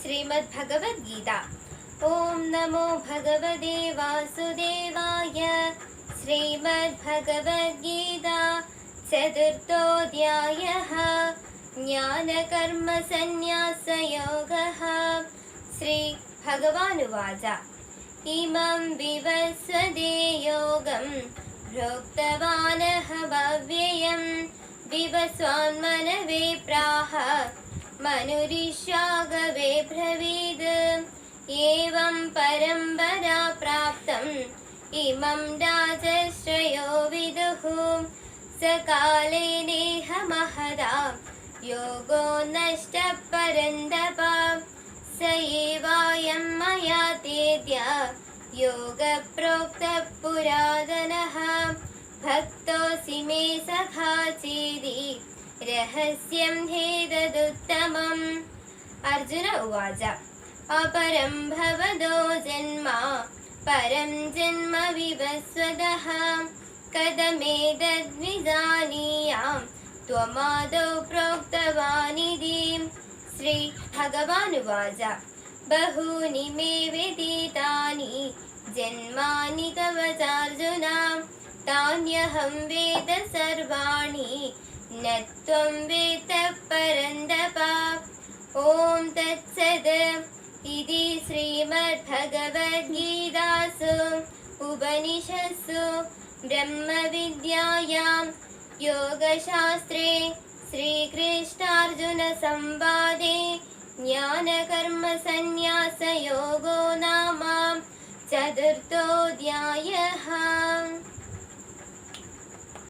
श्रीमद्भगवद्गीता। ॐ नमो भगवते वासुदेवाय। श्रीमद्भगवद्गीता चतुर्थोऽध्यायः। ज्ञानकर्मसन्न्यासयोगः। श्रीभगवानुवाच इमं विवस्वते योगं प्रोक्तवानहमव्ययं विवस्वान्मनवे प्राह मनुरिष्यागवे ब्रवीद। एवं परम्परा प्राप्तम् इमं राजश्रयो विदुः। सकाले नेह महदा योगो नष्टः परन्तप। स एवायं मया तेद्य योगप्रोक्तः पुरातनः। भक्तोऽसि मे सखा चेदि रहस्यं ह्येतदुत्तमम्। अर्जुन उवाच अपरं भवतो जन्म परं जन्म विवस्वतः। कथमेतद्विजानीयां त्वमादौ प्रोक्तवानिति। श्रीभगवानुवाच बहूनि मे व्यतीतानि जन्मानि तव चार्जुन। तान्यहं वेद सर्वाणि न त्वं वेत्थ परन्तप। ॐ तत्सत् इति श्रीमद्भगवद्गीतासु उपनिषत्सु ब्रह्मविद्यायां योगशास्त्रे श्रीकृष्णार्जुनसंवादे ज्ञानकर्मसन्न्यासयोगो नाम चतुर्थोऽध्यायः।